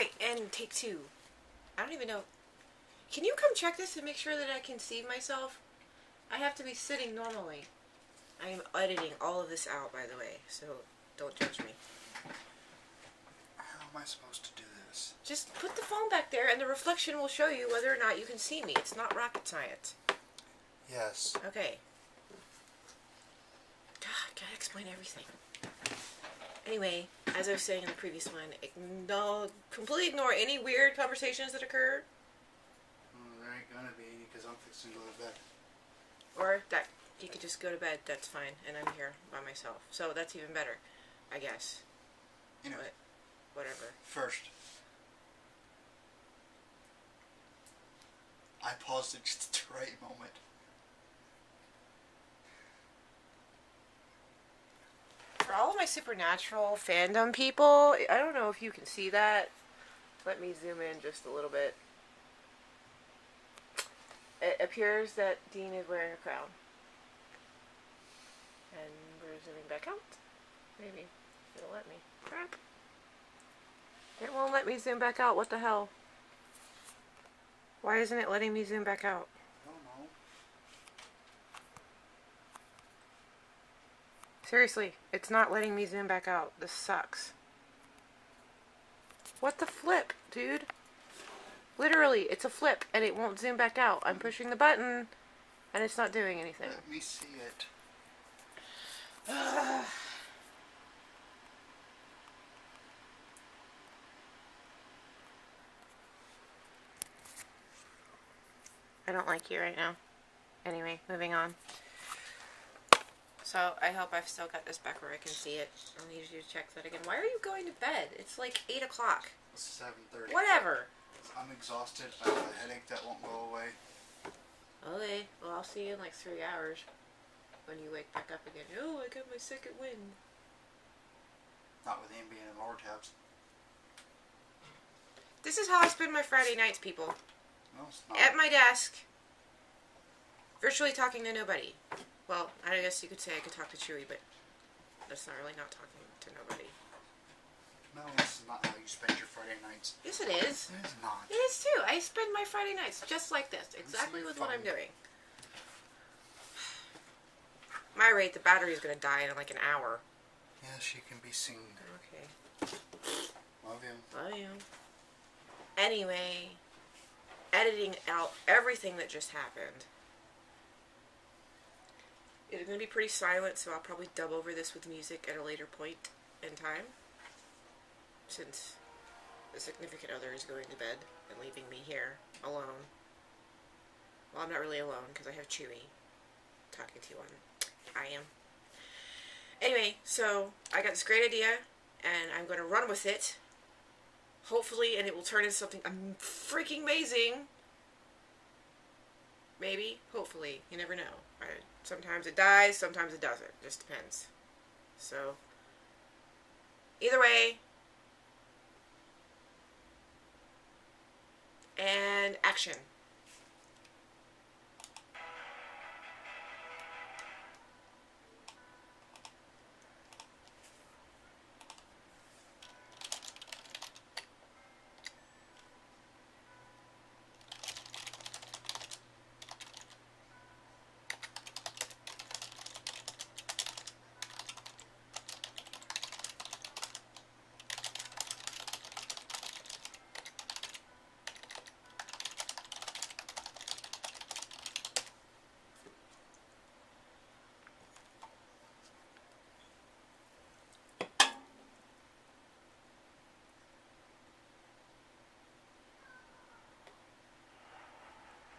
Alright, and take two. I don't even know. Can you come check this and make sure that I can see myself? I have to be sitting normally. I am editing all of this out, by the way, so don't judge me. How am I supposed to do this? Just put the phone back there and the reflection will show you whether or not you can see me. It's not rocket science. Yes. Okay. God, gotta explain everything. Anyway, as I was saying in the previous one, completely ignore any weird conversations that occurred. Well, there ain't gonna be any because I'm fixing to go to bed. Or that you could just go to bed, that's fine, and I'm here by myself. So that's even better, I guess. You know, but whatever. First, I paused at just the right moment. For all of my supernatural fandom people, I don't know if you can see that. Let me zoom in just a little bit. It appears that Dean is wearing a crown. And we're zooming back out. Maybe it'll let me. Crap. It won't let me zoom back out. What the hell? Why isn't it letting me zoom back out? I don't know. Seriously, it's not letting me zoom back out. This sucks. What the flip, dude? Literally, it's a flip, and it won't zoom back out. I'm pushing the button, and it's not doing anything. Let me see it. I don't like you right now. Anyway, moving on. So, I hope I've still got this back where I can see it. I'll need you to check that again. Why are you going to bed? It's like 8 o'clock. It's 7:30. Whatever. I'm exhausted. I have a headache that won't go away. Okay, well, I'll see you in like 3 hours. When you wake back up again. Oh, I got my second wind. Not with him being in lower tabs. This is how I spend my Friday nights, people. No, it's not. At my desk. Virtually talking to nobody. Well, I guess you could say I could talk to Chewie, but that's not really not talking to nobody. No, this is not how you spend your Friday nights. Yes, it is. It is not. It is too. I spend my Friday nights just like this. Exactly with what I'm doing. My rate, the battery is going to die in like an hour. Yes, you can be seen. Okay. Love you. Love you. Anyway, editing out everything that just happened. It's going to be pretty silent, so I'll probably dub over this with music at a later point in time. Since the significant other is going to bed and leaving me here alone. Well, I'm not really alone because I have Chewie talking to you on I am. Anyway, so I got this great idea and I'm going to run with it. Hopefully, and it will turn into something freaking amazing. Maybe. Hopefully. You never know. Right? Sometimes it dies, sometimes it doesn't. It just depends. So, either way. And action.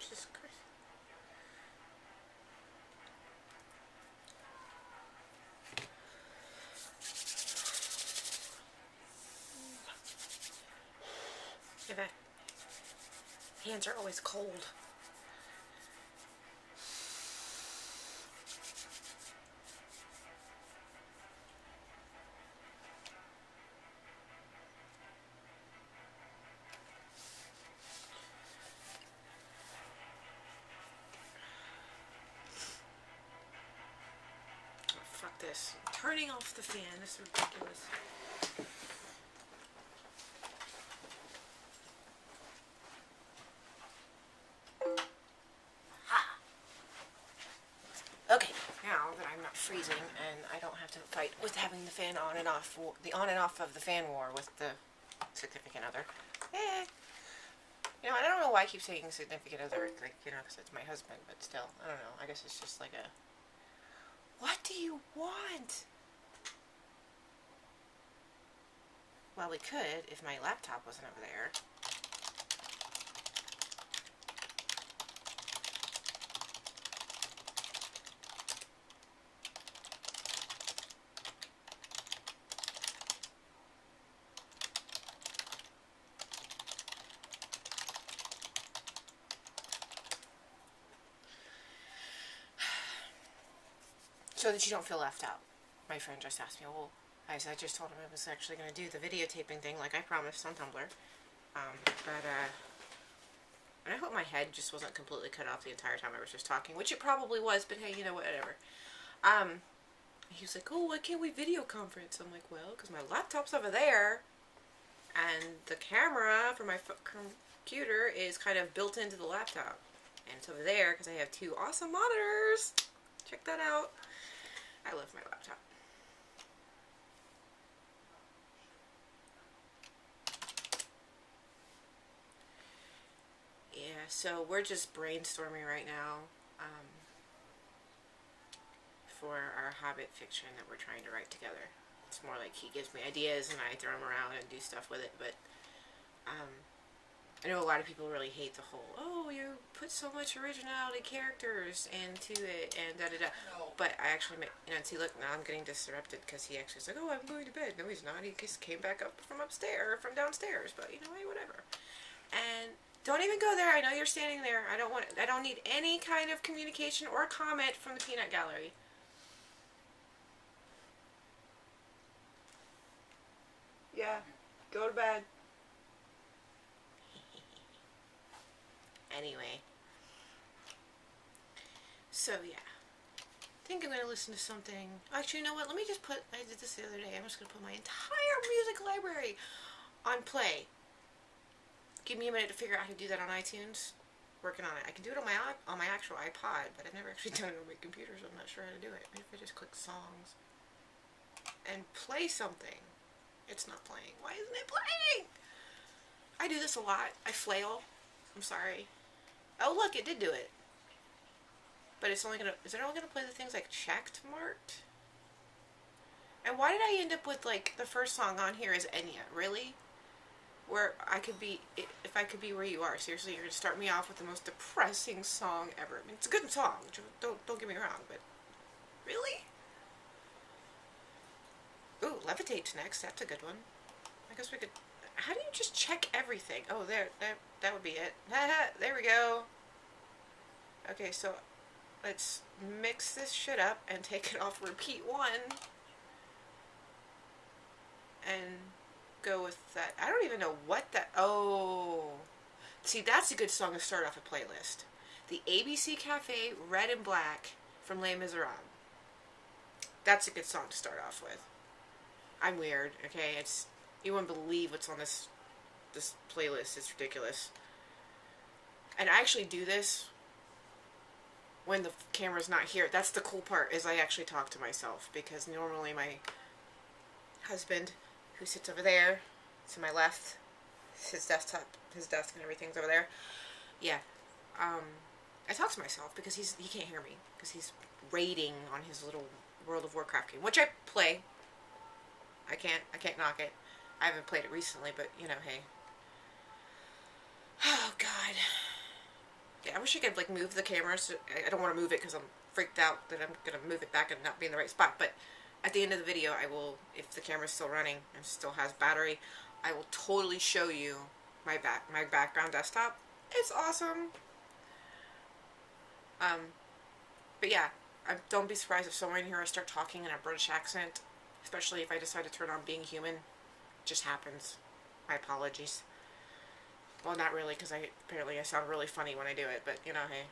Jesus Christ. Okay. Hands are always cold. Fuck this. I'm turning off the fan. This is ridiculous. freezing, and I don't have to fight with having the fan on and off, the on and off of the fan war with the significant other. Eh. You know, I don't know why I keep saying significant other, like, you know, because it's my husband, but still, I don't know. I guess it's just like a, what do you want? Well, we could if my laptop wasn't over there. So that you don't feel left out. My friend just asked me, well, I just told him I was actually going to do the videotaping thing like I promised on Tumblr. And I hope my head just wasn't completely cut off the entire time I was just talking, which it probably was, but hey, you know, whatever. He was like, oh, why can't we video conference? I'm like, well, because my laptop's over there, and the camera for my computer is kind of built into the laptop. And it's over there because I have 2 awesome monitors. Check that out. I love my laptop. Yeah, so we're just brainstorming right now for our Hobbit fiction that we're trying to write together. It's more like he gives me ideas and I throw them around and do stuff with it, but I know a lot of people really hate the whole, oh, you put so much originality characters into it and da-da-da. No. But I actually, you know, see, look, now I'm getting disrupted because he actually is like, oh, I'm going to bed. No, he's not. He just came back up from upstairs, from downstairs. But, you know, hey, whatever. And don't even go there. I know you're standing there. I don't need any kind of communication or comment from the peanut gallery. Yeah, go to bed. Anyway. So, yeah. I think I'm going to listen to something. Actually, you know what? Let me just put, I did this the other day. I'm just going to put my entire music library on play. Give me a minute to figure out how to do that on iTunes. Working on it. I can do it on my actual iPod, but I've never actually done it on my computer, so I'm not sure how to do it. Maybe if I just click songs and play something. It's not playing. Why isn't it playing? I do this a lot. I flail. I'm sorry. Oh, look, it did do it. But it's only gonna, is it only gonna play the things like checked marked? And why did I end up with, like, the first song on here is Enya? Really? Where I could be, if I could be where you are. Seriously, you're gonna start me off with the most depressing song ever. I mean, it's a good song. Don't get me wrong, but really? Ooh, Levitate's next. That's a good one. I guess we could. How do you just check everything? Oh, that would be it. There we go. Okay, so let's mix this shit up and take it off repeat 1 and go with that. I don't even know what that. Oh, see, that's a good song to start off a playlist. The ABC Cafe Red and Black from Les Miserables. That's a good song to start off with. I'm weird, okay? It's, you wouldn't believe what's on this playlist. It's ridiculous. And I actually do this when the camera's not here. That's the cool part, is I actually talk to myself, because normally my husband, who sits over there to my left, his desktop, his desk and everything's over there. Yeah. I talk to myself because he can't hear me, because he's raiding on his little World of Warcraft game, which I play. I can't knock it. I haven't played it recently, but, you know, hey. Oh, God. Yeah, I wish I could, like, move the camera. So I don't want to move it because I'm freaked out that I'm going to move it back and not be in the right spot. But at the end of the video, I will, if the camera's still running and still has battery, I will totally show you my background desktop. It's awesome. But yeah, don't be surprised if somewhere in here I start talking in a British accent. Especially if I decide to turn on being human. It just happens. My apologies. Well, not really, because apparently I sound really funny when I do it, but, you know, hey.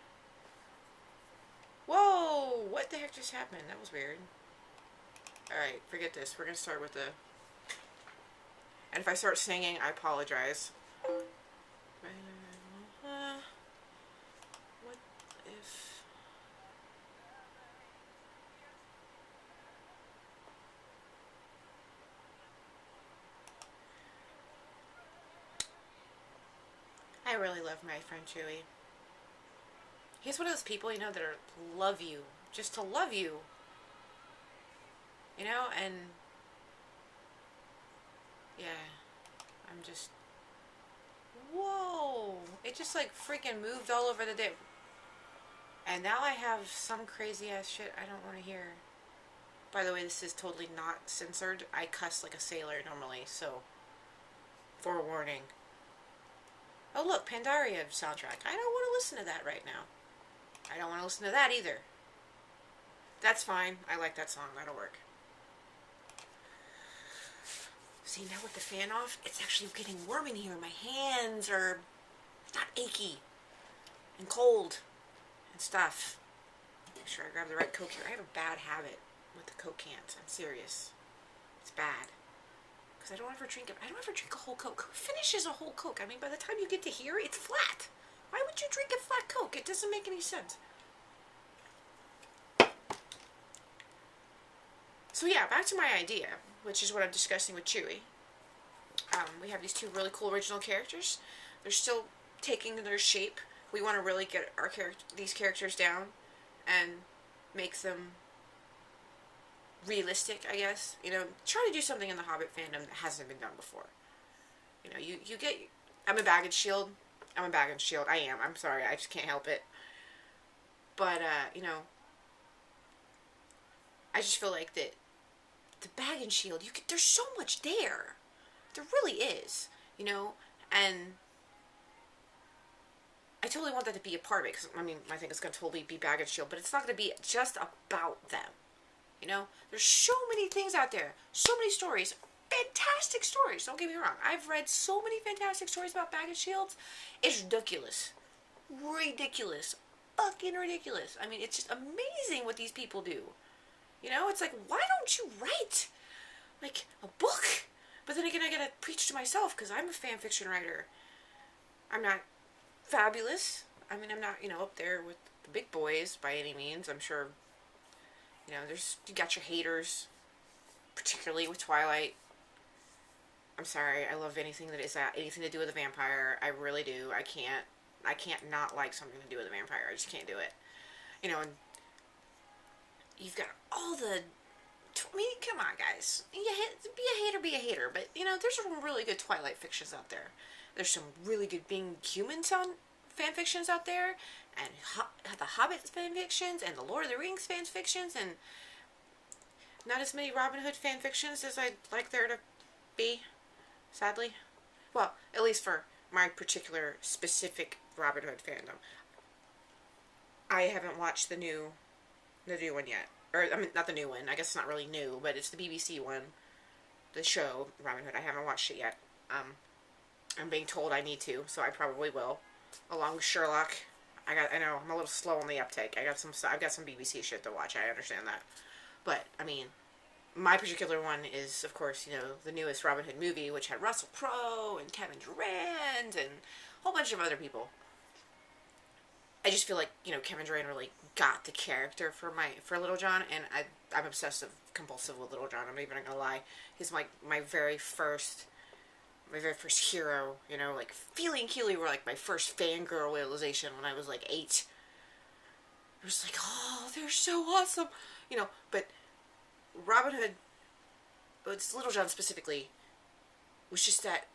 Whoa! What the heck just happened? That was weird. Alright, forget this. We're going to start with the... And if I start singing, I apologize. What if... I really love my friend Chewy. He's one of those people, you know, that love you. Just to love you. You know, and yeah, I'm just, whoa. It just like freaking moved all over the day. And now I have some crazy ass shit I don't want to hear. By the way, this is totally not censored. I cuss like a sailor normally, so forewarning. Oh look, Pandaria soundtrack. I don't want to listen to that right now. I don't want to listen to that either. That's fine. I like that song. That'll work. See, now with the fan off, it's actually getting warm in here. My hands are not achy and cold and stuff. Make sure I grab the right Coke here. I have a bad habit with the Coke cans. I'm serious. It's bad. Because I don't ever drink a whole Coke. Who finishes a whole Coke? I mean, by the time you get to here, it's flat. Why would you drink a flat Coke? It doesn't make any sense. So yeah, back to my idea, which is what I'm discussing with Chewy. We have these two really cool original characters. They're still taking their shape. We want to really get these characters down and make them realistic, I guess. You know, try to do something in the Hobbit fandom that hasn't been done before. You know, you get... I'm a baggage shield. I am. I'm sorry. I just can't help it. But, you know, I just feel like that the bag and shield, there's so much there. There really is, you know, and I totally want that to be a part of it, because, I mean, I think it's going to totally be bag and shield, but it's not going to be just about them, you know. There's so many things out there, so many stories, fantastic stories, don't get me wrong. I've read so many fantastic stories about bag and shields. It's ridiculous. Ridiculous. Fucking ridiculous. I mean, it's just amazing what these people do. You know, it's like, why don't you write, like, a book? But then again, I gotta preach to myself, because I'm a fan fiction writer. I'm not fabulous. I mean, I'm not, you know, up there with the big boys by any means. I'm sure, you know, you got your haters, particularly with Twilight. I'm sorry, I love anything that is anything to do with a vampire. I really do. I can't not like something to do with a vampire. I just can't do it. You know, and you've got all the... I mean, come on, guys. Be a hater. But, you know, there's some really good Twilight fictions out there. There's some really good Being Human fan fictions out there. And the Hobbit fan fictions. And the Lord of the Rings fan fictions. And not as many Robin Hood fan fictions as I'd like there to be, sadly. Well, at least for my particular specific Robin Hood fandom. I haven't watched the new one yet. Or, I mean, not the new one. I guess it's not really new, but it's the BBC one. The show, Robin Hood. I haven't watched it yet. I'm being told I need to, so I probably will. Along with Sherlock. I know, I'm a little slow on the uptake. I've got some BBC shit to watch. I understand that. But, I mean, my particular one is, of course, you know, the newest Robin Hood movie, which had Russell Crowe and Kevin Durant and a whole bunch of other people. I just feel like, you know, Kevin Durant really got the character for Little John, and I'm obsessive compulsive with Little John. I'm not even gonna lie. He's my very first hero. You know, like Feely and Keely were like my first fangirl realization when I was like 8. It was like, oh, they're so awesome, you know. But Robin Hood, it's Little John specifically, was just that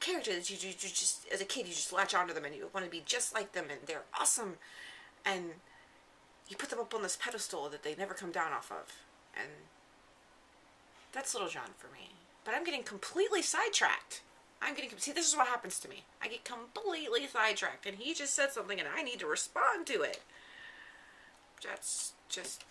character that you just, as a kid, you just latch onto them and you want to be just like them, and they're awesome, and you put them up on this pedestal that they never come down off of, and that's Little John for me. But I'm getting completely sidetracked. See, this is what happens to me. I get completely sidetracked, and he just said something and I need to respond to it. That's just